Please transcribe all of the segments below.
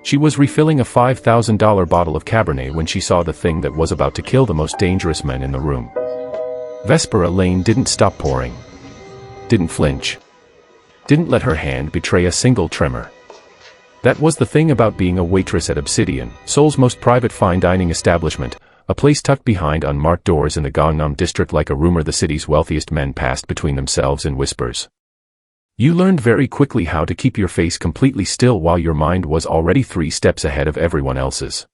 She was refilling a $5,000 bottle of Cabernet when she saw the thing that was about to kill the most dangerous men in the room. Vespera Lane didn't stop pouring. Didn't flinch. Didn't let her hand betray a single tremor. That was the thing about being a waitress at Obsidian, Seoul's most private fine dining establishment, a place tucked behind unmarked doors in the Gangnam district. Like a rumor the city's wealthiest men passed between themselves in whispers. You learned very quickly how to keep your face completely still while your mind was already 3 steps ahead of everyone else's.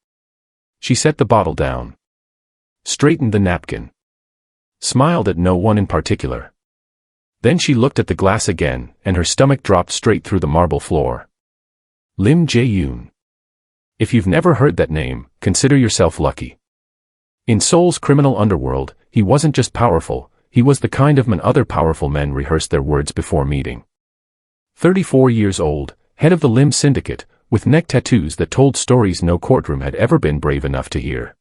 She set the bottle down. Straightened the napkin. Smiled at no one in particular. Then she looked at the glass again, and her stomach dropped straight through the marble floor. Lim Jae-Yoon. If you've never heard that name, consider yourself lucky. In Seoul's criminal underworld, he wasn't just powerful, he was the kind of man other powerful men rehearsed their words before meeting. 34 years old, head of the Lim Syndicate, with neck tattoos that told stories no courtroom had ever been brave enough to hear.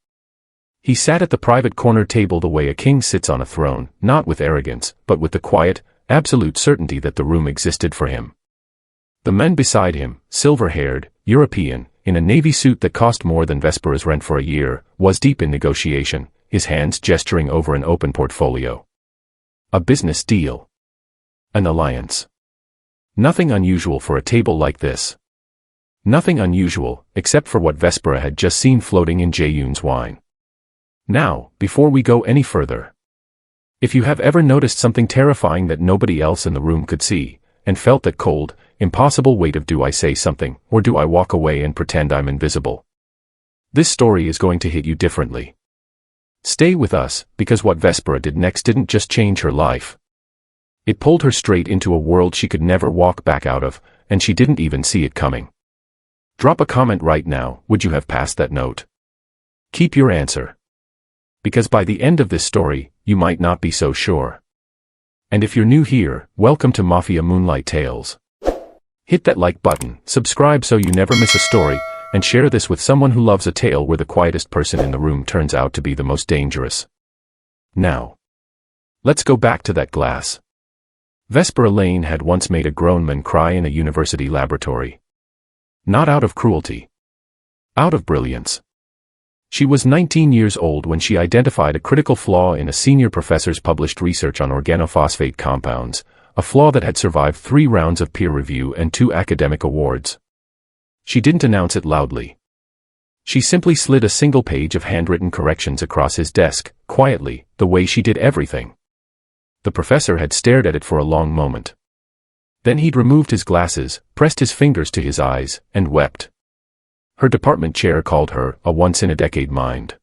He sat at the private corner table the way a king sits on a throne, not with arrogance, but with the quiet, absolute certainty that the room existed for him. The men beside him, silver-haired, European, in a navy suit that cost more than Vespera's rent for a year, was deep in negotiation, his hands gesturing over an open portfolio. A business deal. An alliance. Nothing unusual for a table like this. Nothing unusual, except for what Vespera had just seen floating in Jae-Yoon's wine. Now, before we go any further, if you have ever noticed something terrifying that nobody else in the room could see, and felt that cold, impossible weight of do I say something, or do I walk away and pretend I'm invisible? This story is going to hit you differently. Stay with us, because what Vespera did next didn't just change her life. It pulled her straight into a world she could never walk back out of, and she didn't even see it coming. Drop a comment right now, would you have passed that note? Keep your answer. Because by the end of this story, you might not be so sure. And if you're new here, welcome to Mafia Moonlight Tales. Hit that like button, subscribe so you never miss a story, and share this with someone who loves a tale where the quietest person in the room turns out to be the most dangerous. Now, let's go back to that glass. Vespera Lane had once made a grown man cry in a university laboratory. Not out of cruelty. Out of brilliance. She was 19 years old when she identified a critical flaw in a senior professor's published research on organophosphate compounds, a flaw that had survived 3 rounds of peer review and 2 academic awards. She didn't announce it loudly. She simply slid a single page of handwritten corrections across his desk, quietly, the way she did everything. The professor had stared at it for a long moment. Then he'd removed his glasses, pressed his fingers to his eyes, and wept. Her department chair called her a once-in-a-decade mind.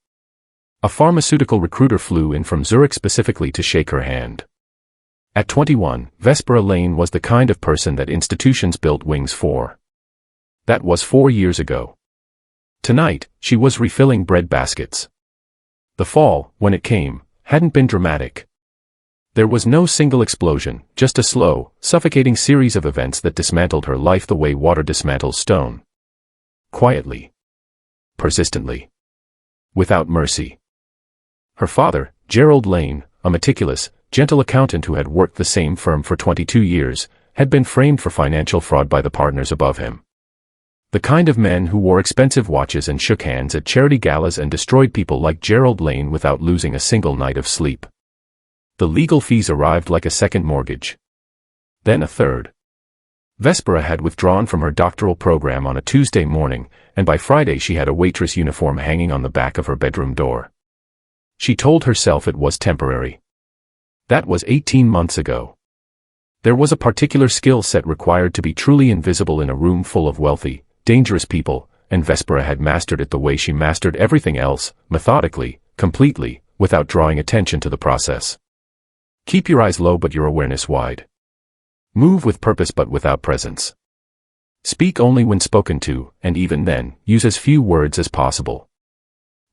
A pharmaceutical recruiter flew in from Zurich specifically to shake her hand. At 21, Vespera Lane was the kind of person that institutions built wings for. That was 4 years ago. Tonight, she was refilling bread baskets. The fall, when it came, hadn't been dramatic. There was no single explosion, just a slow, suffocating series of events that dismantled her life the way water dismantles stone. Quietly. Persistently. Without mercy. Her father, Gerald Lane, a meticulous, gentle accountant who had worked the same firm for 22 years, had been framed for financial fraud by the partners above him. The kind of men who wore expensive watches and shook hands at charity galas and destroyed people like Gerald Lane without losing a single night of sleep. The legal fees arrived like a second mortgage. Then a third. Vespera had withdrawn from her doctoral program on a Tuesday morning, and by Friday she had a waitress uniform hanging on the back of her bedroom door. She told herself it was temporary. That was 18 months ago. There was a particular skill set required to be truly invisible in a room full of wealthy, dangerous people, and Vespera had mastered it the way she mastered everything else, methodically, completely, without drawing attention to the process. Keep your eyes low but your awareness wide. Move with purpose but without presence. Speak only when spoken to, and even then, use as few words as possible.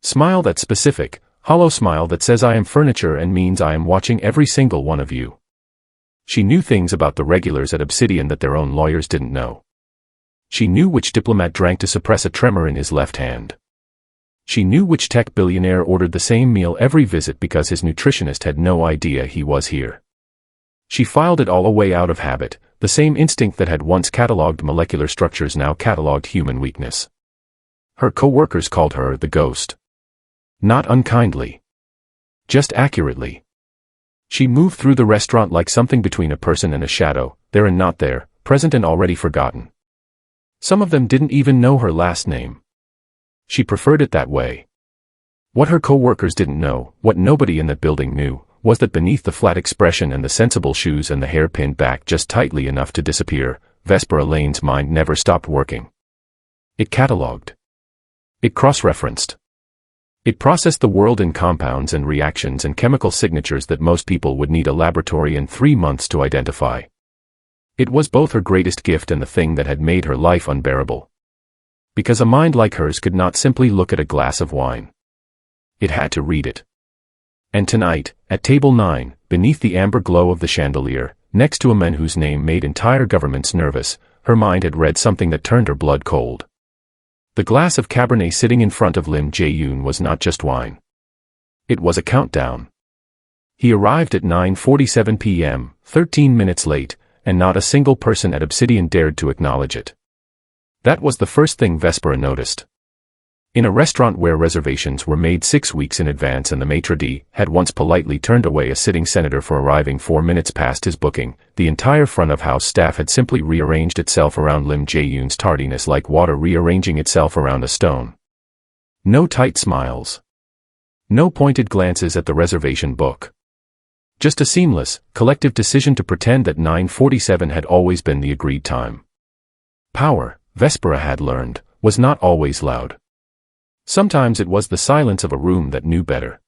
Smile that specific, hollow smile that says I am furniture and means I am watching every single one of you. She knew things about the regulars at Obsidian that their own lawyers didn't know. She knew which diplomat drank to suppress a tremor in his left hand. She knew which tech billionaire ordered the same meal every visit because his nutritionist had no idea he was here. She filed it all away out of habit, the same instinct that had once catalogued molecular structures now catalogued human weakness. Her co-workers called her the ghost. Not unkindly. Just accurately. She moved through the restaurant like something between a person and a shadow, there and not there, present and already forgotten. Some of them didn't even know her last name. She preferred it that way. What her co-workers didn't know, what nobody in that building knew, was that beneath the flat expression and the sensible shoes and the hair pinned back just tightly enough to disappear, Vespera Lane's mind never stopped working. It catalogued. It cross-referenced. It processed the world in compounds and reactions and chemical signatures that most people would need a laboratory and 3 months to identify. It was both her greatest gift and the thing that had made her life unbearable. Because a mind like hers could not simply look at a glass of wine. It had to read it. And tonight, at table 9, beneath the amber glow of the chandelier, next to a man whose name made entire governments nervous, her mind had read something that turned her blood cold. The glass of Cabernet sitting in front of Lim Jae-Yoon was not just wine. It was a countdown. He arrived at 9:47 p.m., 13 minutes late, and not a single person at Obsidian dared to acknowledge it. That was the first thing Vespera noticed. In a restaurant where reservations were made 6 weeks in advance and the maitre d' had once politely turned away a sitting senator for arriving 4 minutes past his booking, the entire front-of-house staff had simply rearranged itself around Lim Jae-Yoon's tardiness like water rearranging itself around a stone. No tight smiles. No pointed glances at the reservation book. Just a seamless, collective decision to pretend that 9:47 had always been the agreed time. Power, Vespera had learned, was not always loud. Sometimes it was the silence of a room that knew better.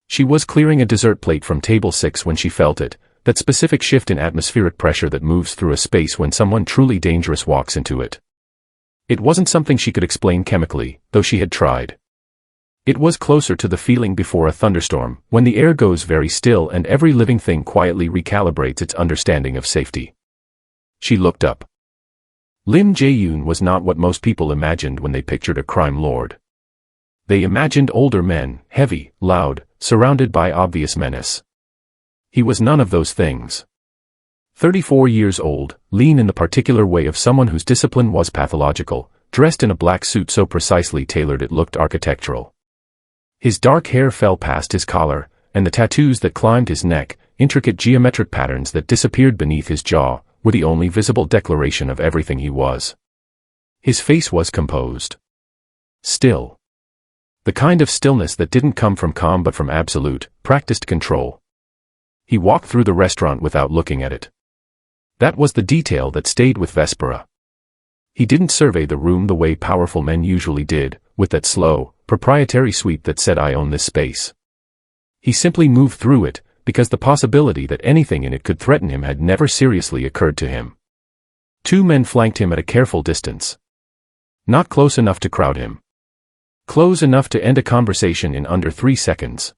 She was clearing a dessert plate from table 6 when she felt it, that specific shift in atmospheric pressure that moves through a space when someone truly dangerous walks into it. It wasn't something she could explain chemically, though she had tried. It was closer to the feeling before a thunderstorm, when the air goes very still and every living thing quietly recalibrates its understanding of safety. She looked up. Lim Jae-Yoon was not what most people imagined when they pictured a crime lord. They imagined older men, heavy, loud, surrounded by obvious menace. He was none of those things. 34 years old, lean in the particular way of someone whose discipline was pathological, dressed in a black suit so precisely tailored it looked architectural. His dark hair fell past his collar, and the tattoos that climbed his neck, intricate geometric patterns that disappeared beneath his jaw, were the only visible declaration of everything he was. His face was composed. Still. The kind of stillness that didn't come from calm but from absolute, practiced control. He walked through the restaurant without looking at it. That was the detail that stayed with Vespera. He didn't survey the room the way powerful men usually did, with that slow, proprietary sweep that said I own this space. He simply moved through it, because the possibility that anything in it could threaten him had never seriously occurred to him. 2 men flanked him at a careful distance. Not close enough to crowd him. Close enough to end a conversation in under 3 seconds.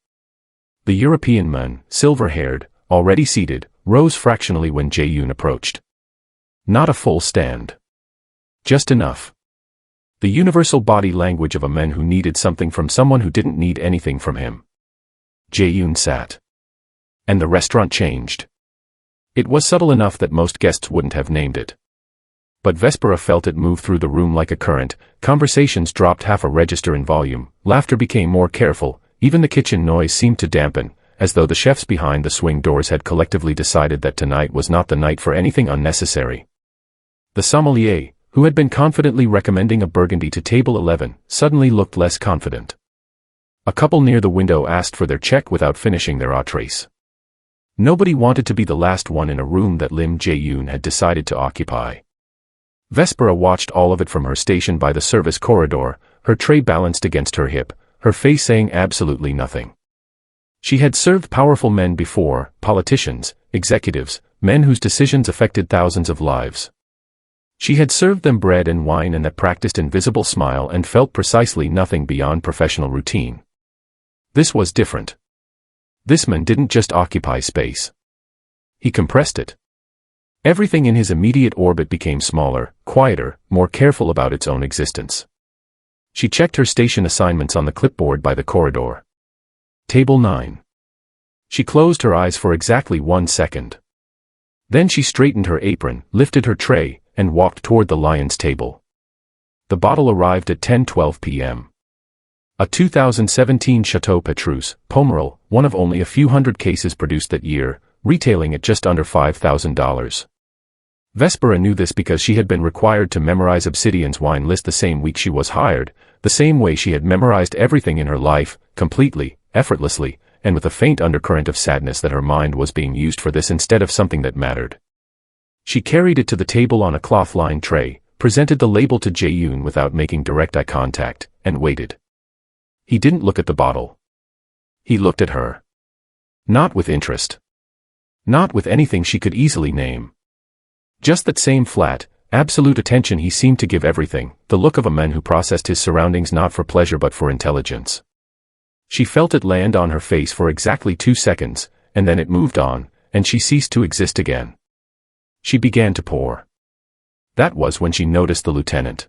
The European man, silver-haired, already seated, rose fractionally when Jae-Yoon approached. Not a full stand. Just enough. The universal body language of a man who needed something from someone who didn't need anything from him. Jae-Yoon sat. And the restaurant changed. It was subtle enough that most guests wouldn't have named it. But Vespera felt it move through the room like a current, conversations dropped half a register in volume, laughter became more careful, even the kitchen noise seemed to dampen, as though the chefs behind the swing doors had collectively decided that tonight was not the night for anything unnecessary. The sommelier, who had been confidently recommending a Burgundy to table 11, suddenly looked less confident. A couple near the window asked for their check without finishing their entrees. Nobody wanted to be the last one in a room that Lim Jae-Yoon had decided to occupy. Vespera watched all of it from her station by the service corridor, her tray balanced against her hip, her face saying absolutely nothing. She had served powerful men before, politicians, executives, men whose decisions affected thousands of lives. She had served them bread and wine and that practiced invisible smile and felt precisely nothing beyond professional routine. This was different. This man didn't just occupy space. He compressed it. Everything in his immediate orbit became smaller, quieter, more careful about its own existence. She checked her station assignments on the clipboard by the corridor. Table 9. She closed her eyes for exactly 1 second. Then she straightened her apron, lifted her tray, and walked toward the lion's table. The bottle arrived at 10:12 p.m. A 2017 Chateau Petrus, Pomerol, one of only a few hundred cases produced that year, retailing at just under $5,000. Vespera knew this because she had been required to memorize Obsidian's wine list the same week she was hired, the same way she had memorized everything in her life, completely, effortlessly, and with a faint undercurrent of sadness that her mind was being used for this instead of something that mattered. She carried it to the table on a cloth-lined tray, presented the label to Jae-Yoon without making direct eye contact, and waited. He didn't look at the bottle. He looked at her. Not with interest. Not with anything she could easily name. Just that same flat, absolute attention he seemed to give everything, the look of a man who processed his surroundings not for pleasure but for intelligence. She felt it land on her face for exactly 2 seconds, and then it moved on, and she ceased to exist again. She began to pour. That was when she noticed the lieutenant.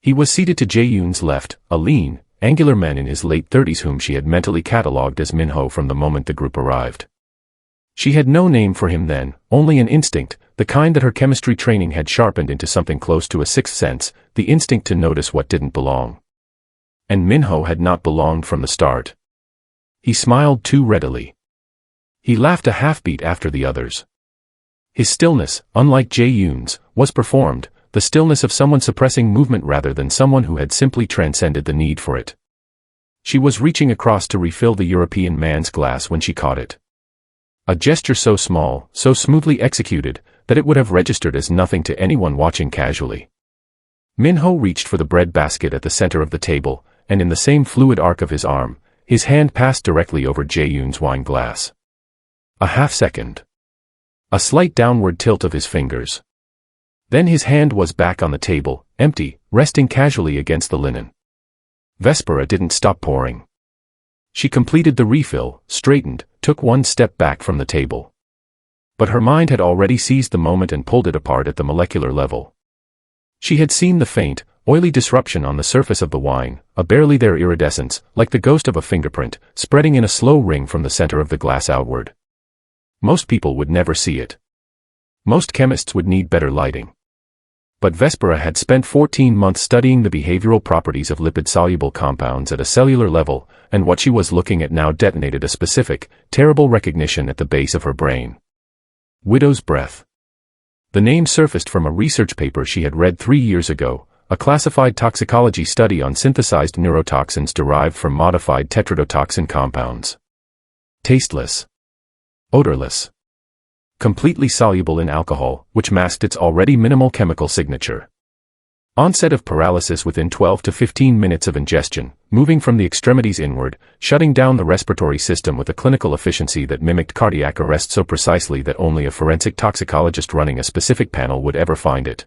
He was seated to Jae-Yoon's left, a lean, angular man in his late 30s whom she had mentally catalogued as Minho from the moment the group arrived. She had no name for him then, only an instinct, the kind that her chemistry training had sharpened into something close to a sixth sense, the instinct to notice what didn't belong. And Minho had not belonged from the start. He smiled too readily. He laughed a half-beat after the others. His stillness, unlike Jae-Yoon's, was performed, the stillness of someone suppressing movement rather than someone who had simply transcended the need for it. She was reaching across to refill the European man's glass when she caught it. A gesture so small, so smoothly executed, that it would have registered as nothing to anyone watching casually. Minho reached for the bread basket at the center of the table, and in the same fluid arc of his arm, his hand passed directly over Jae-Yoon's wine glass. A half second. A slight downward tilt of his fingers. Then his hand was back on the table, empty, resting casually against the linen. Vespera didn't stop pouring. She completed the refill, straightened, took one step back from the table. But her mind had already seized the moment and pulled it apart at the molecular level. She had seen the faint, oily disruption on the surface of the wine, a barely there iridescence, like the ghost of a fingerprint, spreading in a slow ring from the center of the glass outward. Most people would never see it. Most chemists would need better lighting. But Vespera had spent 14 months studying the behavioral properties of lipid-soluble compounds at a cellular level, and what she was looking at now detonated a specific, terrible recognition at the base of her brain. Widow's breath. The name surfaced from a research paper she had read 3 years ago, a classified toxicology study on synthesized neurotoxins derived from modified tetrodotoxin compounds. Tasteless. Odorless. Completely soluble in alcohol, which masked its already minimal chemical signature. Onset of paralysis within 12 to 15 minutes of ingestion, moving from the extremities inward, shutting down the respiratory system with a clinical efficiency that mimicked cardiac arrest so precisely that only a forensic toxicologist running a specific panel would ever find it.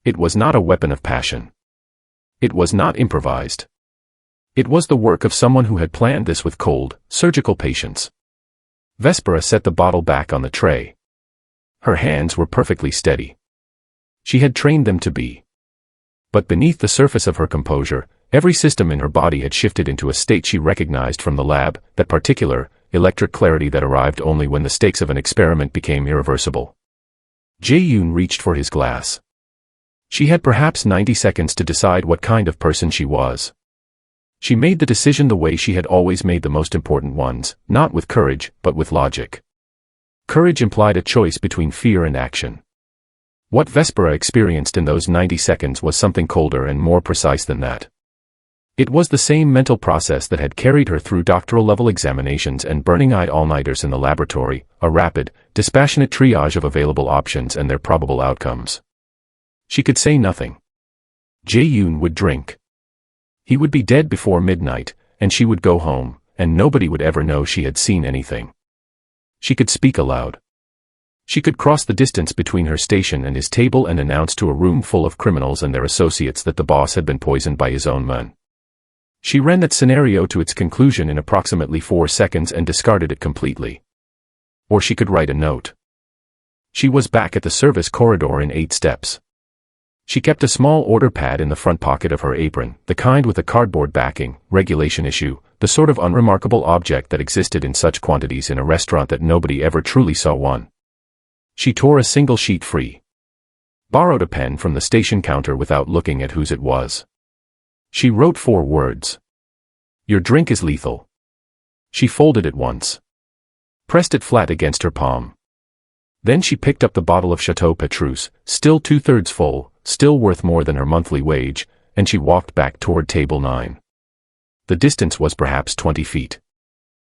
It was not a weapon of passion. It was not improvised. It was the work of someone who had planned this with cold, surgical patience. Vespera set the bottle back on the tray. Her hands were perfectly steady. She had trained them to be. But beneath the surface of her composure, every system in her body had shifted into a state she recognized from the lab, that particular, electric clarity that arrived only when the stakes of an experiment became irreversible. Jae-Yoon reached for his glass. She had perhaps 90 seconds to decide what kind of person she was. She made the decision the way she had always made the most important ones, not with courage, but with logic. Courage implied a choice between fear and action. What Vespera experienced in those 90 seconds was something colder and more precise than that. It was the same mental process that had carried her through doctoral-level examinations and burning-eyed all-nighters in the laboratory, a rapid, dispassionate triage of available options and their probable outcomes. She could say nothing. Jae-Yoon would drink. He would be dead before midnight, and she would go home, and nobody would ever know she had seen anything. She could speak aloud. She could cross the distance between her station and his table and announce to a room full of criminals and their associates that the boss had been poisoned by his own men. She ran that scenario to its conclusion in approximately 4 seconds and discarded it completely. Or she could write a note. She was back at the service corridor in 8 steps. She kept a small order pad in the front pocket of her apron, the kind with a cardboard backing, regulation issue, the sort of unremarkable object that existed in such quantities in a restaurant that nobody ever truly saw one. She tore a single sheet free. Borrowed a pen from the station counter without looking at whose it was. She wrote 4 words. Your drink is lethal. She folded it once. Pressed it flat against her palm. Then she picked up the bottle of Chateau Petrus, still 2/3 full, still worth more than her monthly wage, and she walked back toward table 9. The distance was perhaps 20 feet.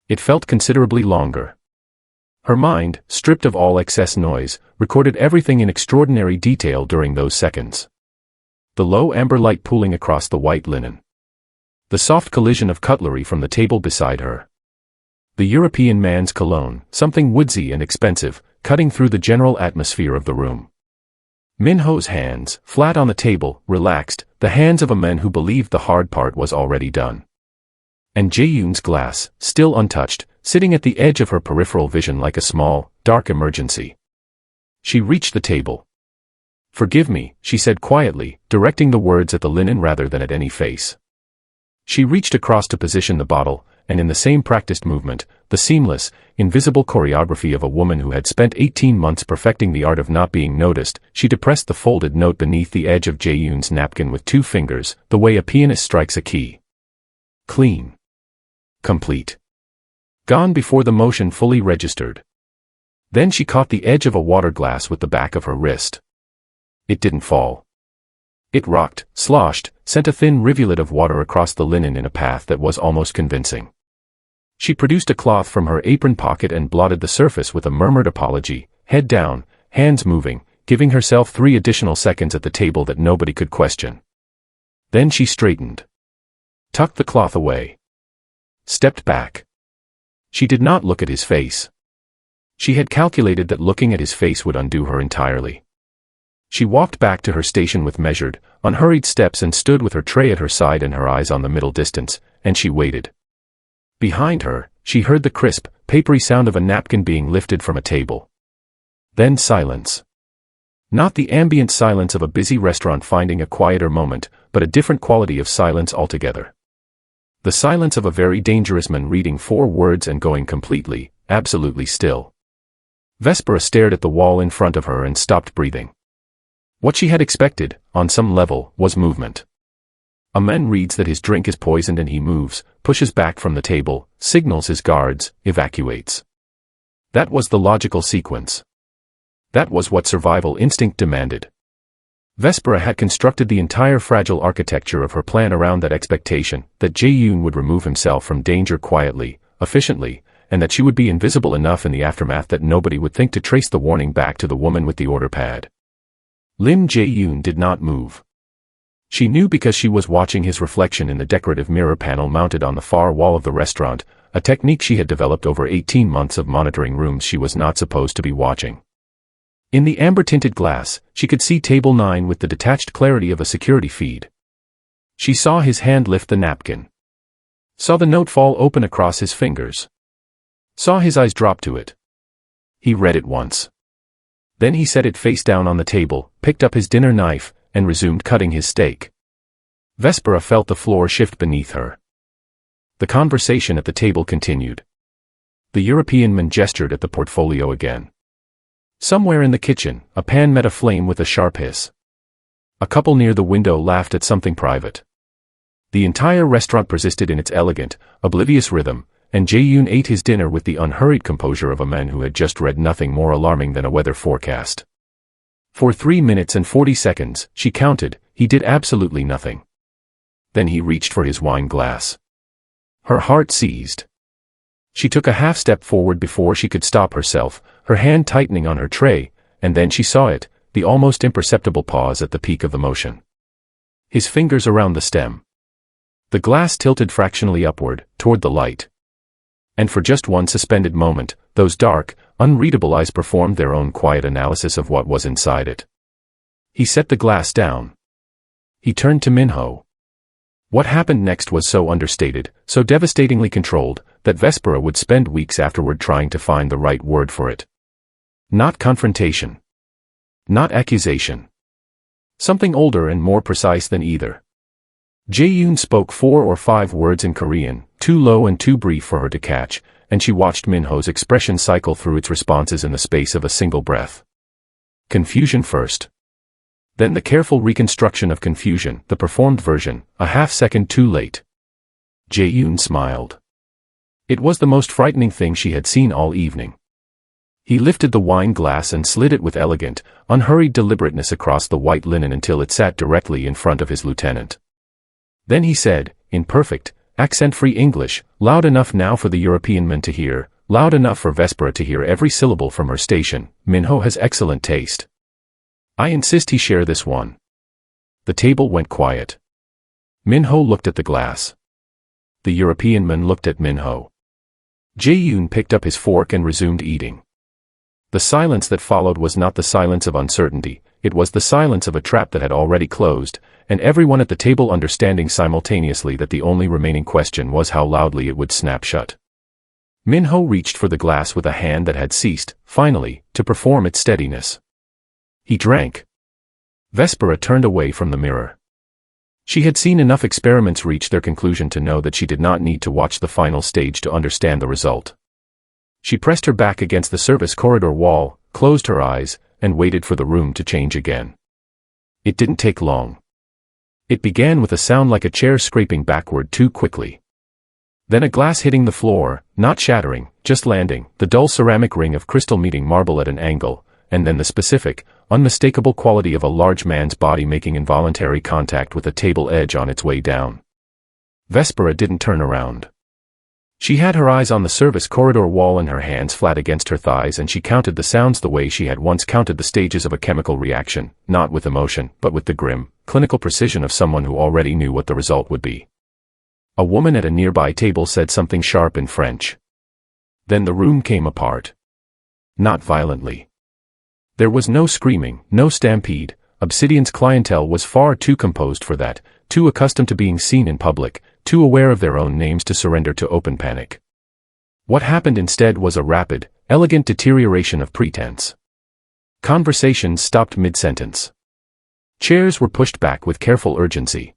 It felt considerably longer. Her mind, stripped of all excess noise, recorded everything in extraordinary detail during those seconds. The low amber light pooling across the white linen. The soft collision of cutlery from the table beside her. The European man's cologne, something woodsy and expensive, cutting through the general atmosphere of the room. Minho's hands, flat on the table, relaxed, the hands of a man who believed the hard part was already done. And Jae-Yoon's glass, still untouched, sitting at the edge of her peripheral vision like a small, dark emergency. She reached the table. Forgive me, she said quietly, directing the words at the linen rather than at any face. She reached across to position the bottle, and in the same practiced movement, the seamless, invisible choreography of a woman who had spent 18 months perfecting the art of not being noticed, she depressed the folded note beneath the edge of Jae-Yoon's napkin with 2 fingers, the way a pianist strikes a key. Clean. Complete. Gone before the motion fully registered. Then she caught the edge of a water glass with the back of her wrist. It didn't fall. It rocked, sloshed, sent a thin rivulet of water across the linen in a path that was almost convincing. She produced a cloth from her apron pocket and blotted the surface with a murmured apology, head down, hands moving, giving herself 3 additional seconds at the table that nobody could question. Then she straightened. Tucked the cloth away. Stepped back. She did not look at his face. She had calculated that looking at his face would undo her entirely. She walked back to her station with measured, unhurried steps and stood with her tray at her side and her eyes on the middle distance, and she waited. Behind her, she heard the crisp, papery sound of a napkin being lifted from a table. Then silence. Not the ambient silence of a busy restaurant finding a quieter moment, but a different quality of silence altogether. The silence of a very dangerous man reading 4 words and going completely, absolutely still. Vespera stared at the wall in front of her and stopped breathing. What she had expected, on some level, was movement. A man reads that his drink is poisoned and he moves, pushes back from the table, signals his guards, evacuates. That was the logical sequence. That was what survival instinct demanded. Vespera had constructed the entire fragile architecture of her plan around that expectation, that Jae-Yoon would remove himself from danger quietly, efficiently, and that she would be invisible enough in the aftermath that nobody would think to trace the warning back to the woman with the order pad. Lim Jae-Yoon did not move. She knew because she was watching his reflection in the decorative mirror panel mounted on the far wall of the restaurant, a technique she had developed over 18 months of monitoring rooms she was not supposed to be watching. In the amber-tinted glass, she could see table 9 with the detached clarity of a security feed. She saw his hand lift the napkin. Saw the note fall open across his fingers. Saw his eyes drop to it. He read it once. Then he set it face down on the table, picked up his dinner knife, and resumed cutting his steak. Vespera felt the floor shift beneath her. The conversation at the table continued. The European man gestured at the portfolio again. Somewhere in the kitchen, a pan met a flame with a sharp hiss. A couple near the window laughed at something private. The entire restaurant persisted in its elegant, oblivious rhythm, and Jae-Yoon ate his dinner with the unhurried composure of a man who had just read nothing more alarming than a weather forecast. For 3 minutes and 40 seconds, she counted, he did absolutely nothing. Then he reached for his wine glass. Her heart seized. She took a half step forward before she could stop herself, her hand tightening on her tray, and then she saw it, the almost imperceptible pause at the peak of the motion. His fingers around the stem. The glass tilted fractionally upward, toward the light. And for just one suspended moment, those dark, unreadable eyes performed their own quiet analysis of what was inside it. He set the glass down. He turned to Minho. What happened next was so understated, so devastatingly controlled, that Vespera would spend weeks afterward trying to find the right word for it. Not confrontation. Not accusation. Something older and more precise than either. Jae-Yoon spoke 4 or 5 words in Korean, too low and too brief for her to catch, and she watched Minho's expression cycle through its responses in the space of a single breath. Confusion first. Then the careful reconstruction of confusion, the performed version, a half-second too late. Jae-Yoon smiled. It was the most frightening thing she had seen all evening. He lifted the wine glass and slid it with elegant, unhurried deliberateness across the white linen until it sat directly in front of his lieutenant. Then he said, in perfect, accent-free English, loud enough now for the European men to hear, loud enough for Vespera to hear every syllable from her station, Minho has excellent taste. I insist he share this one. The table went quiet. Minho looked at the glass. The European man looked at Minho. Jae-Yoon picked up his fork and resumed eating. The silence that followed was not the silence of uncertainty, it was the silence of a trap that had already closed, and everyone at the table understanding simultaneously that the only remaining question was how loudly it would snap shut. Minho reached for the glass with a hand that had ceased, finally, to perform its steadiness. He drank. Vespera turned away from the mirror. She had seen enough experiments reach their conclusion to know that she did not need to watch the final stage to understand the result. She pressed her back against the service corridor wall, closed her eyes, and waited for the room to change again. It didn't take long. It began with a sound like a chair scraping backward too quickly. Then a glass hitting the floor, not shattering, just landing, the dull ceramic ring of crystal meeting marble at an angle, and then the specific, unmistakable quality of a large man's body making involuntary contact with a table edge on its way down. Vespera didn't turn around. She had her eyes on the service corridor wall and her hands flat against her thighs, and she counted the sounds the way she had once counted the stages of a chemical reaction, not with emotion, but with the grim, clinical precision of someone who already knew what the result would be. A woman at a nearby table said something sharp in French. Then the room came apart. Not violently. There was no screaming, no stampede. Obsidian's clientele was far too composed for that, too accustomed to being seen in public, too aware of their own names to surrender to open panic. What happened instead was a rapid, elegant deterioration of pretense. Conversations stopped mid-sentence. Chairs were pushed back with careful urgency.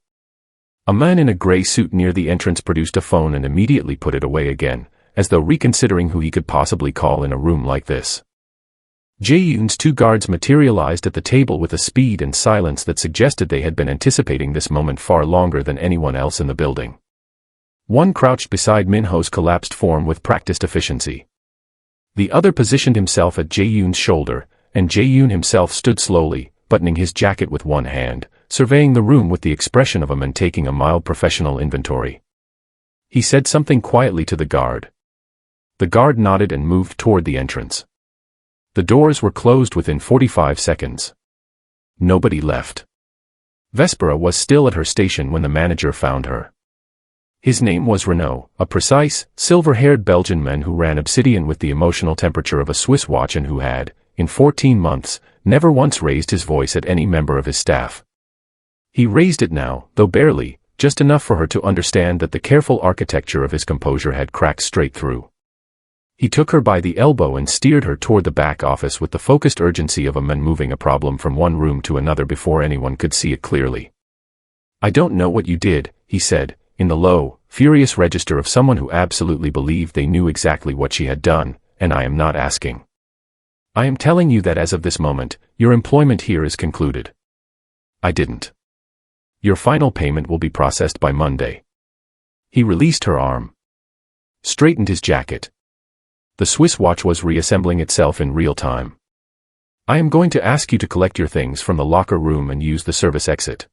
A man in a gray suit near the entrance produced a phone and immediately put it away again, as though reconsidering who he could possibly call in a room like this. Jae-Yoon's two guards materialized at the table with a speed and silence that suggested they had been anticipating this moment far longer than anyone else in the building. One crouched beside Minho's collapsed form with practiced efficiency. The other positioned himself at Jae-Yoon's shoulder, and Jae-Yoon himself stood slowly, buttoning his jacket with one hand, surveying the room with the expression of a man taking a mild professional inventory. He said something quietly to the guard. The guard nodded and moved toward the entrance. The doors were closed within 45 seconds. Nobody left. Vespera was still at her station when the manager found her. His name was Renaud, a precise, silver-haired Belgian man who ran Obsidian with the emotional temperature of a Swiss watch and who had, in 14 months, never once raised his voice at any member of his staff. He raised it now, though barely, just enough for her to understand that the careful architecture of his composure had cracked straight through. He took her by the elbow and steered her toward the back office with the focused urgency of a man moving a problem from one room to another before anyone could see it clearly. I don't know what you did, he said, in the low, furious register of someone who absolutely believed they knew exactly what she had done, and I am not asking. I am telling you that as of this moment, your employment here is concluded. I didn't. Your final payment will be processed by Monday. He released her arm. Straightened his jacket. The Swiss watch was reassembling itself in real time. I am going to ask you to collect your things from the locker room and use the service exit.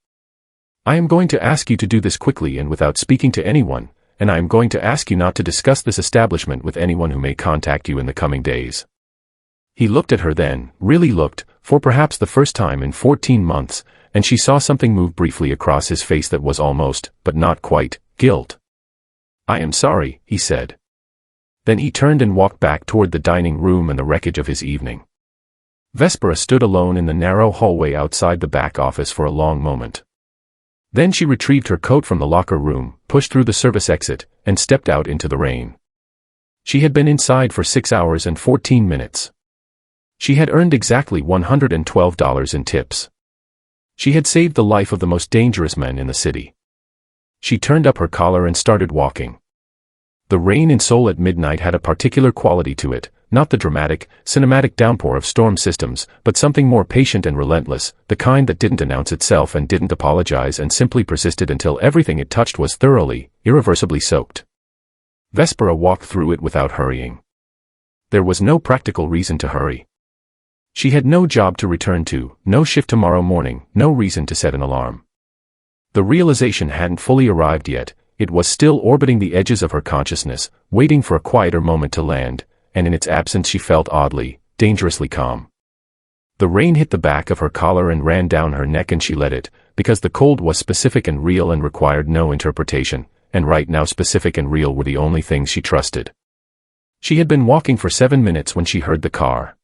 I am going to ask you to do this quickly and without speaking to anyone, and I am going to ask you not to discuss this establishment with anyone who may contact you in the coming days. He looked at her then, really looked, for perhaps the first time in 14 months, and she saw something move briefly across his face that was almost, but not quite, guilt. I am sorry, he said. Then he turned and walked back toward the dining room and the wreckage of his evening. Vespera stood alone in the narrow hallway outside the back office for a long moment. Then she retrieved her coat from the locker room, pushed through the service exit, and stepped out into the rain. She had been inside for 6 hours and 14 minutes. She had earned exactly $112 in tips. She had saved the life of the most dangerous man in the city. She turned up her collar and started walking. The rain in Seoul at midnight had a particular quality to it, not the dramatic, cinematic downpour of storm systems, but something more patient and relentless, the kind that didn't announce itself and didn't apologize and simply persisted until everything it touched was thoroughly, irreversibly soaked. Vespera walked through it without hurrying. There was no practical reason to hurry. She had no job to return to, no shift tomorrow morning, no reason to set an alarm. The realization hadn't fully arrived yet. It was still orbiting the edges of her consciousness, waiting for a quieter moment to land, and in its absence she felt oddly, dangerously calm. The rain hit the back of her collar and ran down her neck, and she let it, because the cold was specific and real and required no interpretation, and right now specific and real were the only things she trusted. She had been walking for 7 minutes when she heard the car.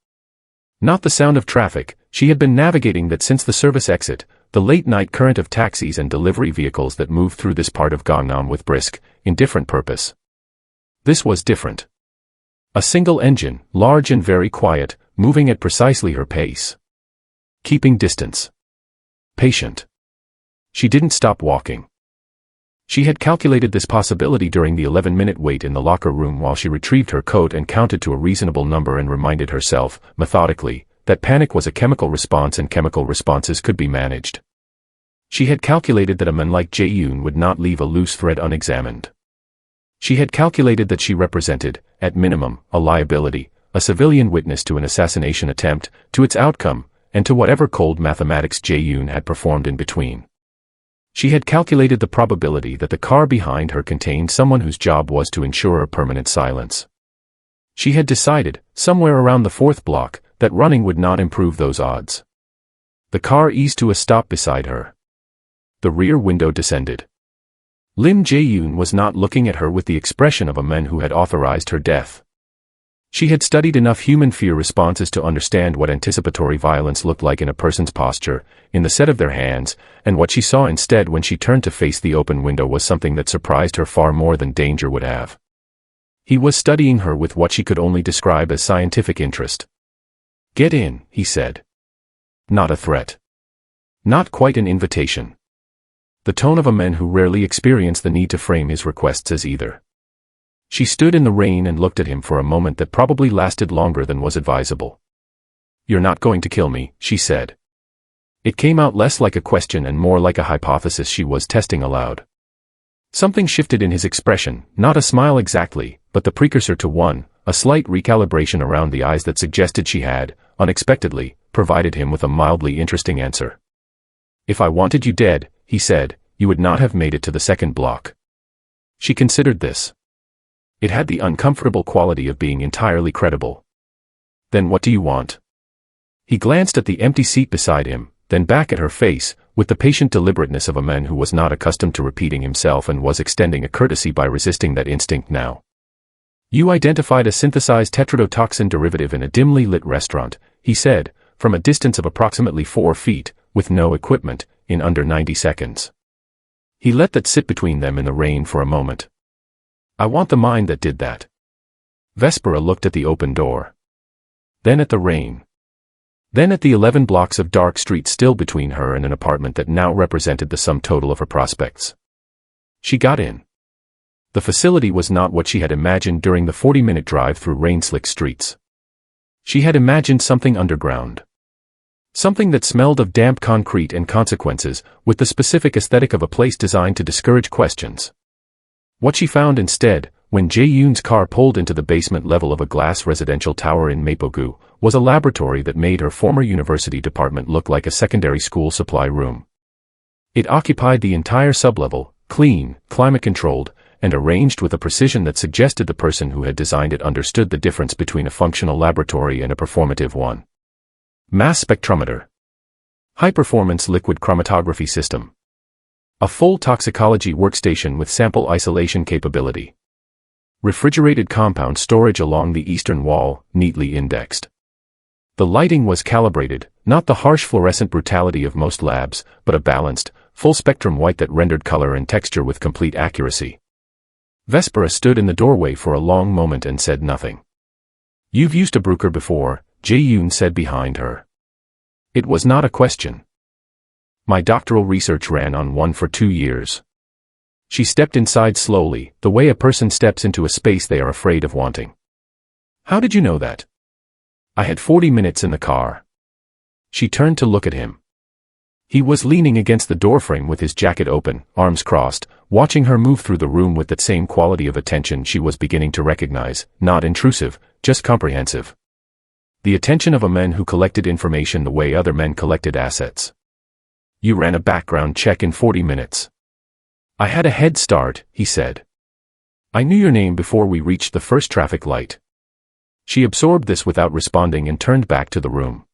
Not the sound of traffic. She had been navigating that since the service exit, the late-night current of taxis and delivery vehicles that moved through this part of Gangnam with brisk, indifferent purpose. This was different. A single engine, large and very quiet, moving at precisely her pace. Keeping distance. Patient. She didn't stop walking. She had calculated this possibility during the 11-minute wait in the locker room while she retrieved her coat and counted to a reasonable number and reminded herself, methodically, that panic was a chemical response and chemical responses could be managed. She had calculated that a man like Jae-Yoon would not leave a loose thread unexamined. She had calculated that she represented, at minimum, a liability, a civilian witness to an assassination attempt, to its outcome, and to whatever cold mathematics Jae-Yoon had performed in between. She had calculated the probability that the car behind her contained someone whose job was to ensure a permanent silence. She had decided, somewhere around the 4th block, that running would not improve those odds. The car eased to a stop beside her. The rear window descended. Lim Jae-Yoon was not looking at her with the expression of a man who had authorized her death. She had studied enough human fear responses to understand what anticipatory violence looked like in a person's posture, in the set of their hands, and what she saw instead when she turned to face the open window was something that surprised her far more than danger would have. He was studying her with what she could only describe as scientific interest. "Get in," he said. Not a threat. Not quite an invitation. The tone of a man who rarely experienced the need to frame his requests as either. She stood in the rain and looked at him for a moment that probably lasted longer than was advisable. "You're not going to kill me," she said. It came out less like a question and more like a hypothesis she was testing aloud. Something shifted in his expression, not a smile exactly, but the precursor to one, a slight recalibration around the eyes that suggested she had, unexpectedly, provided him with a mildly interesting answer. "If I wanted you dead," he said, "you would not have made it to the 2nd block." She considered this. It had the uncomfortable quality of being entirely credible. "Then what do you want?" He glanced at the empty seat beside him, then back at her face, with the patient deliberateness of a man who was not accustomed to repeating himself and was extending a courtesy by resisting that instinct now. "You identified a synthesized tetrodotoxin derivative in a dimly lit restaurant," he said, from a distance of approximately 4 feet, with no equipment, in under 90 seconds. He let that sit between them in the rain for a moment. "I want the mind that did that." Vespera looked at the open door. Then at the rain. Then at the 11 blocks of dark street still between her and an apartment that now represented the sum total of her prospects. She got in. The facility was not what she had imagined during the 40-minute drive through rain-slick streets. She had imagined something underground. Something that smelled of damp concrete and consequences, with the specific aesthetic of a place designed to discourage questions. What she found instead, when Jae-Yoon's car pulled into the basement level of a glass residential tower in Mapogu, was a laboratory that made her former university department look like a secondary school supply room. It occupied the entire sublevel, clean, climate-controlled, and arranged with a precision that suggested the person who had designed it understood the difference between a functional laboratory and a performative one. Mass spectrometer. High-performance liquid chromatography system. A full toxicology workstation with sample isolation capability. Refrigerated compound storage along the eastern wall, neatly indexed. The lighting was calibrated, not the harsh fluorescent brutality of most labs, but a balanced, full-spectrum white that rendered color and texture with complete accuracy. Vespera stood in the doorway for a long moment and said nothing. "You've used a Bruker before," Jae-Yoon said behind her. It was not a question. "My doctoral research ran on one for 2 years. She stepped inside slowly, the way a person steps into a space they are afraid of wanting. How did you know that? I had 40 minutes in the car. She turned to look at him. He was leaning against the doorframe with his jacket open, arms crossed, watching her move through the room with that same quality of attention she was beginning to recognize, not intrusive, just comprehensive. The attention of a man who collected information the way other men collected assets. You ran a background check in 40 minutes. I had a head start, he said. I knew your name before we reached the first traffic light. She absorbed this without responding and turned back to the room.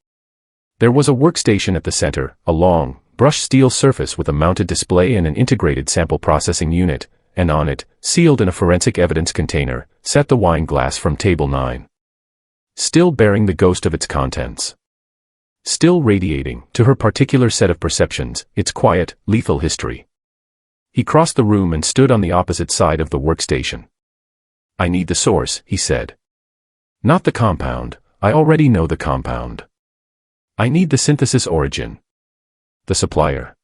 There was a workstation at the center, a long, brushed steel surface with a mounted display and an integrated sample processing unit, and on it, sealed in a forensic evidence container, sat the wine glass from table 9. Still bearing the ghost of its contents. Still radiating, to her particular set of perceptions, its quiet, lethal history. He crossed the room and stood on the opposite side of the workstation. I need the source, he said. Not the compound, I already know the compound. I need the synthesis origin. The supplier.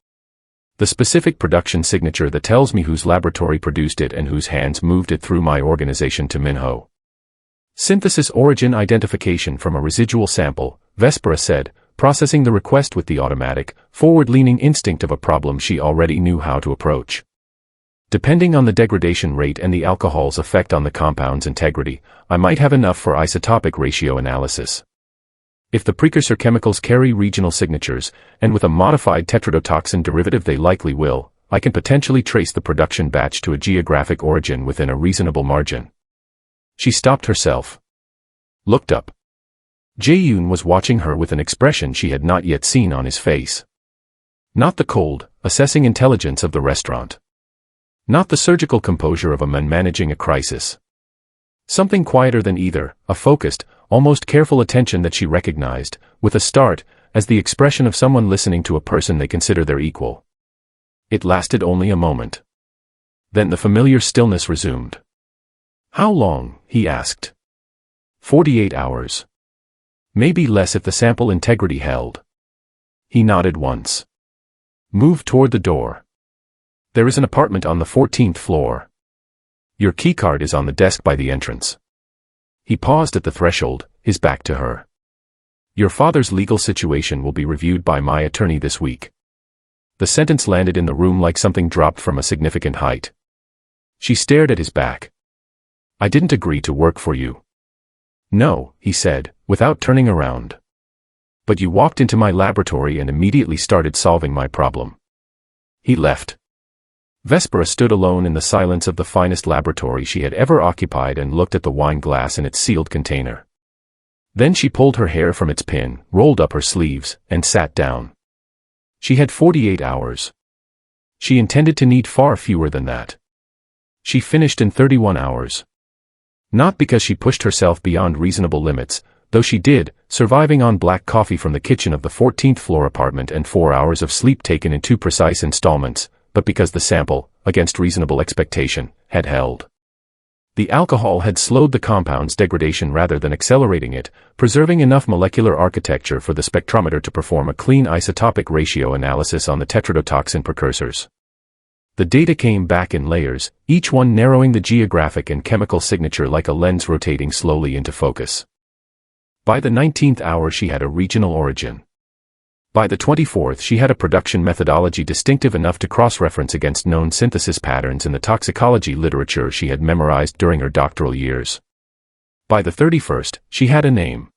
The specific production signature that tells me whose laboratory produced it and whose hands moved it through my organization to Minho. Synthesis origin identification from a residual sample, Vespera said, processing the request with the automatic, forward-leaning instinct of a problem she already knew how to approach. Depending on the degradation rate and the alcohol's effect on the compound's integrity, I might have enough for isotopic ratio analysis. If the precursor chemicals carry regional signatures, and with a modified tetrodotoxin derivative they likely will, I can potentially trace the production batch to a geographic origin within a reasonable margin. She stopped herself. Looked up. Jae-Yoon was watching her with an expression she had not yet seen on his face. Not the cold, assessing intelligence of the restaurant. Not the surgical composure of a man managing a crisis. Something quieter than either, a focused, almost careful attention that she recognized, with a start, as the expression of someone listening to a person they consider their equal. It lasted only a moment. Then the familiar stillness resumed. How long? He asked. 48 hours. Maybe less if the sample integrity held. He nodded once. Moved toward the door. There is an apartment on the 14th floor. Your keycard is on the desk by the entrance. He paused at the threshold, his back to her. Your father's legal situation will be reviewed by my attorney this week. The sentence landed in the room like something dropped from a significant height. She stared at his back. I didn't agree to work for you. No, he said, without turning around. But you walked into my laboratory and immediately started solving my problem. He left. Vespera stood alone in the silence of the finest laboratory she had ever occupied and looked at the wine glass in its sealed container. Then she pulled her hair from its pin, rolled up her sleeves, and sat down. She had 48 hours. She intended to need far fewer than that. She finished in 31 hours. Not because she pushed herself beyond reasonable limits, though she did, surviving on black coffee from the kitchen of the 14th floor apartment and 4 hours of sleep taken in 2 precise installments, but because the sample, against reasonable expectation, had held. The alcohol had slowed the compound's degradation rather than accelerating it, preserving enough molecular architecture for the spectrometer to perform a clean isotopic ratio analysis on the tetrodotoxin precursors. The data came back in layers, each one narrowing the geographic and chemical signature like a lens rotating slowly into focus. By the 19th hour she had a regional origin. By the 24th she had a production methodology distinctive enough to cross-reference against known synthesis patterns in the toxicology literature she had memorized during her doctoral years. By the 31st, she had a name.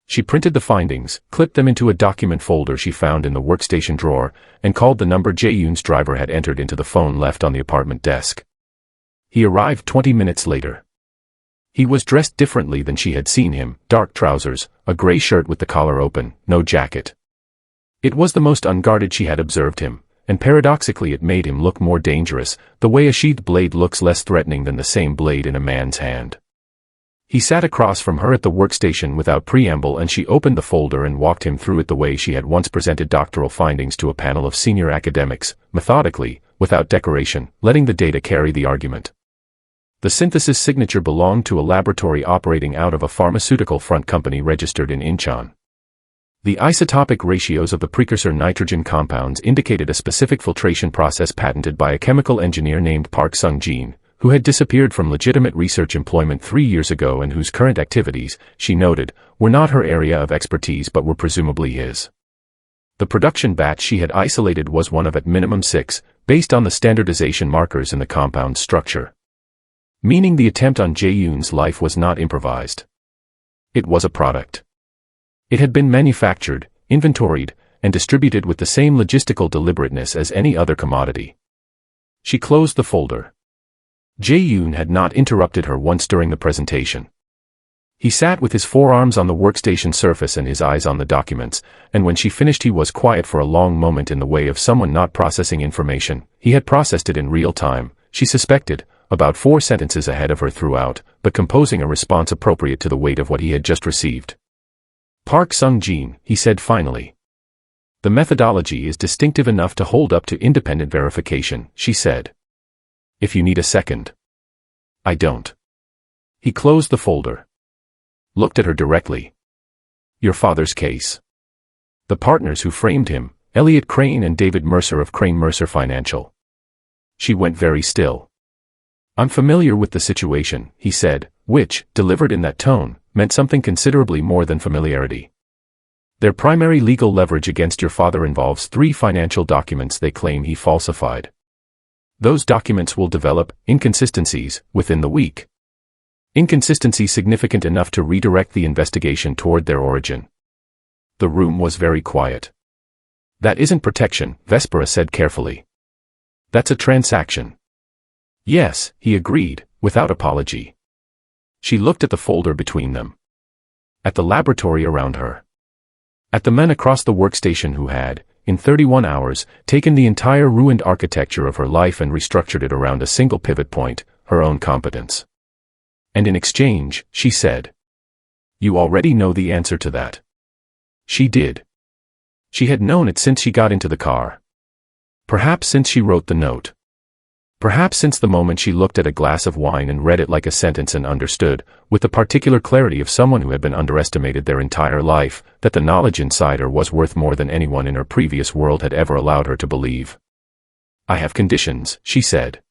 She printed the findings, clipped them into a document folder she found in the workstation drawer, and called the number Jae-Yoon's driver had entered into the phone left on the apartment desk. He arrived 20 minutes later. He was dressed differently than she had seen him, dark trousers, a gray shirt with the collar open, no jacket. It was the most unguarded she had observed him, and paradoxically it made him look more dangerous, the way a sheathed blade looks less threatening than the same blade in a man's hand. He sat across from her at the workstation without preamble and she opened the folder and walked him through it the way she had once presented doctoral findings to a panel of senior academics, methodically, without decoration, letting the data carry the argument. The synthesis signature belonged to a laboratory operating out of a pharmaceutical front company registered in Incheon. The isotopic ratios of the precursor nitrogen compounds indicated a specific filtration process patented by a chemical engineer named Park Sung-jin, who had disappeared from legitimate research employment 3 years ago and whose current activities, she noted, were not her area of expertise but were presumably his. The production batch she had isolated was one of at minimum 6, based on the standardization markers in the compound's structure. Meaning the attempt on Jae-Yoon's life was not improvised. It was a product. It had been manufactured, inventoried, and distributed with the same logistical deliberateness as any other commodity. She closed the folder. Jae-Yoon had not interrupted her once during the presentation. He sat with his forearms on the workstation surface and his eyes on the documents, and when she finished he was quiet for a long moment in the way of someone not processing information. He had processed it in real time, she suspected, about 4 sentences ahead of her throughout, but composing a response appropriate to the weight of what he had just received. Park Sung-jin, he said finally. The methodology is distinctive enough to hold up to independent verification, she said. If you need a second. I don't. He closed the folder. Looked at her directly. Your father's case. The partners who framed him, Elliot Crane and David Mercer of Crane Mercer Financial. She went very still. I'm familiar with the situation, he said, which, delivered in that tone, meant something considerably more than familiarity. Their primary legal leverage against your father involves 3 financial documents they claim he falsified. Those documents will develop inconsistencies within the week. Inconsistencies significant enough to redirect the investigation toward their origin. The room was very quiet. That isn't protection, Vespera said carefully. That's a transaction. Yes, he agreed, without apology. She looked at the folder between them. At the laboratory around her. At the men across the workstation who had, in 31 hours, taken the entire ruined architecture of her life and restructured it around a single pivot point, her own competence. And in exchange, she said. You already know the answer to that. She did. She had known it since she got into the car. Perhaps since she wrote the note. Perhaps since the moment she looked at a glass of wine and read it like a sentence and understood, with the particular clarity of someone who had been underestimated their entire life, that the knowledge inside her was worth more than anyone in her previous world had ever allowed her to believe. I have conditions, she said.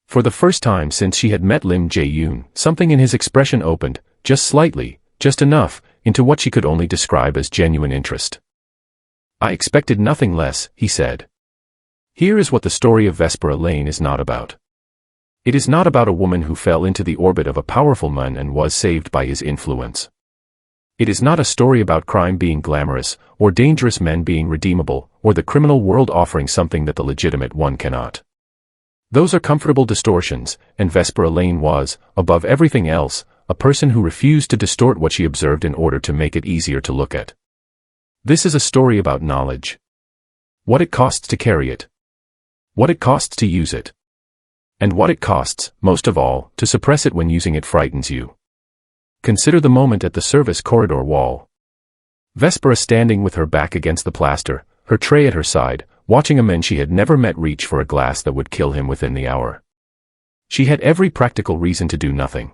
For the first time since she had met Lim Jae-Yoon, something in his expression opened, just slightly, just enough, into what she could only describe as genuine interest. I expected nothing less, he said. Here is what the story of Vespera Lane is not about. It is not about a woman who fell into the orbit of a powerful man and was saved by his influence. It is not a story about crime being glamorous, or dangerous men being redeemable, or the criminal world offering something that the legitimate one cannot. Those are comfortable distortions, and Vespera Lane was, above everything else, a person who refused to distort what she observed in order to make it easier to look at. This is a story about knowledge. What it costs to carry it. What it costs to use it. And what it costs, most of all, to suppress it when using it frightens you. Consider the moment at the service corridor wall. Vespera standing with her back against the plaster, her tray at her side, watching a man she had never met reach for a glass that would kill him within the hour. She had every practical reason to do nothing.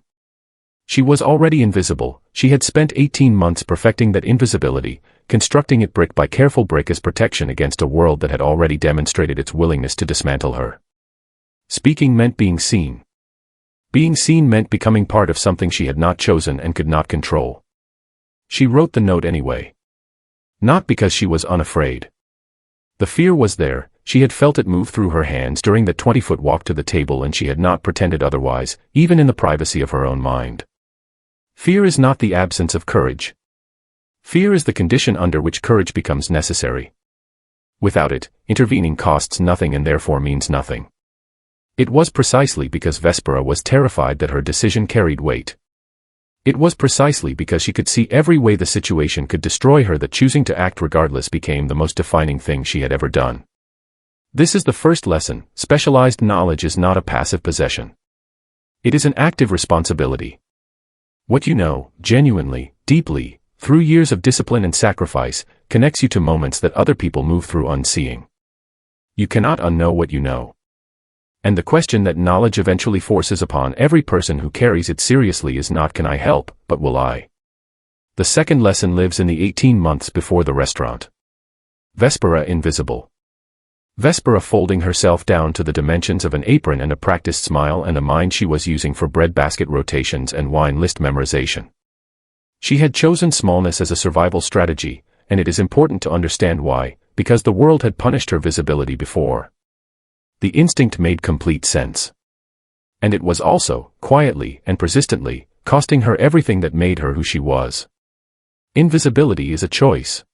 She was already invisible. She had spent 18 months perfecting that invisibility, constructing it brick by careful brick as protection against a world that had already demonstrated its willingness to dismantle her. Speaking meant being seen. Being seen meant becoming part of something she had not chosen and could not control. She wrote the note anyway. Not because she was unafraid. The fear was there, she had felt it move through her hands during the 20-foot walk to the table and she had not pretended otherwise, even in the privacy of her own mind. Fear is not the absence of courage. Fear is the condition under which courage becomes necessary. Without it, intervening costs nothing and therefore means nothing. It was precisely because Vespera was terrified that her decision carried weight. It was precisely because she could see every way the situation could destroy her that choosing to act regardless became the most defining thing she had ever done. This is the first lesson: specialized knowledge is not a passive possession. It is an active responsibility. What you know, genuinely, deeply, through years of discipline and sacrifice, connects you to moments that other people move through unseeing. You cannot unknow what you know. And the question that knowledge eventually forces upon every person who carries it seriously is not can I help, but will I? The second lesson lives in the 18 months before the restaurant. Vespera invisible. Vespera folding herself down to the dimensions of an apron and a practiced smile and a mind she was using for breadbasket rotations and wine list memorization. She had chosen smallness as a survival strategy, and it is important to understand why, because the world had punished her visibility before. The instinct made complete sense. And it was also, quietly and persistently, costing her everything that made her who she was. Invisibility is a choice.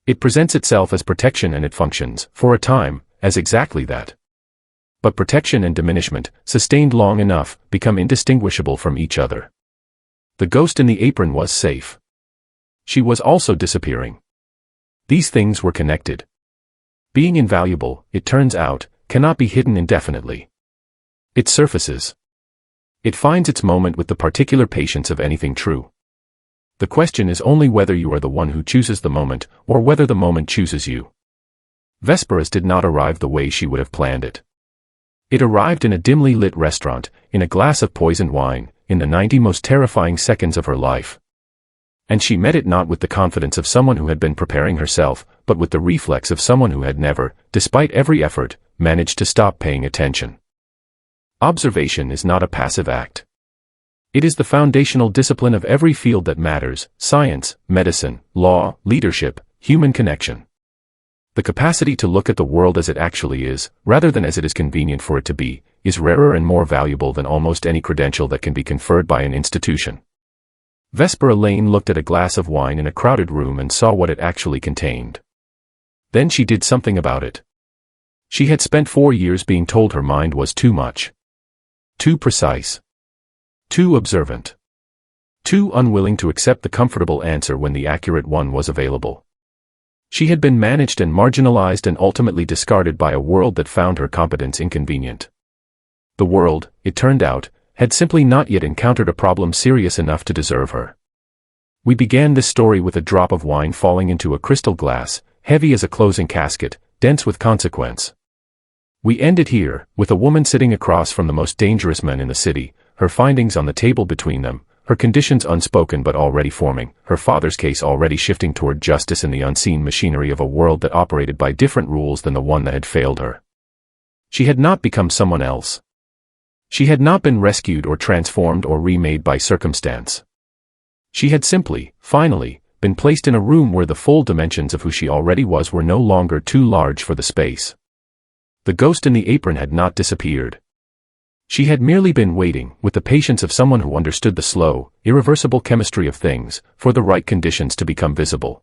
It presents itself as protection and it functions, for a time, as exactly that. But protection and diminishment, sustained long enough, become indistinguishable from each other. The ghost in the apron was safe. She was also disappearing. These things were connected. Being invaluable, it turns out, cannot be hidden indefinitely. It surfaces. It finds its moment with the particular patience of anything true. The question is only whether you are the one who chooses the moment, or whether the moment chooses you. Vespera's did not arrive the way she would have planned it. It arrived in a dimly lit restaurant, in a glass of poisoned wine, in the 90 most terrifying seconds of her life. And she met it not with the confidence of someone who had been preparing herself, but with the reflex of someone who had never, despite every effort, managed to stop paying attention. Observation is not a passive act. It is the foundational discipline of every field that matters: science, medicine, law, leadership, human connection. The capacity to look at the world as it actually is, rather than as it is convenient for it to be, is rarer and more valuable than almost any credential that can be conferred by an institution. Vespera Lane looked at a glass of wine in a crowded room and saw what it actually contained. Then she did something about it. She had spent 4 years being told her mind was too much. Too precise. Too observant. Too unwilling to accept the comfortable answer when the accurate one was available. She had been managed and marginalized and ultimately discarded by a world that found her competence inconvenient. The world, it turned out, had simply not yet encountered a problem serious enough to deserve her. We began this story with a drop of wine falling into a crystal glass, heavy as a closing casket, dense with consequence. We ended here, with a woman sitting across from the most dangerous men in the city, her findings on the table between them, her conditions unspoken but already forming, her father's case already shifting toward justice in the unseen machinery of a world that operated by different rules than the one that had failed her. She had not become someone else. She had not been rescued or transformed or remade by circumstance. She had simply, finally, been placed in a room where the full dimensions of who she already was were no longer too large for the space. The ghost in the apron had not disappeared. She had merely been waiting, with the patience of someone who understood the slow, irreversible chemistry of things, for the right conditions to become visible.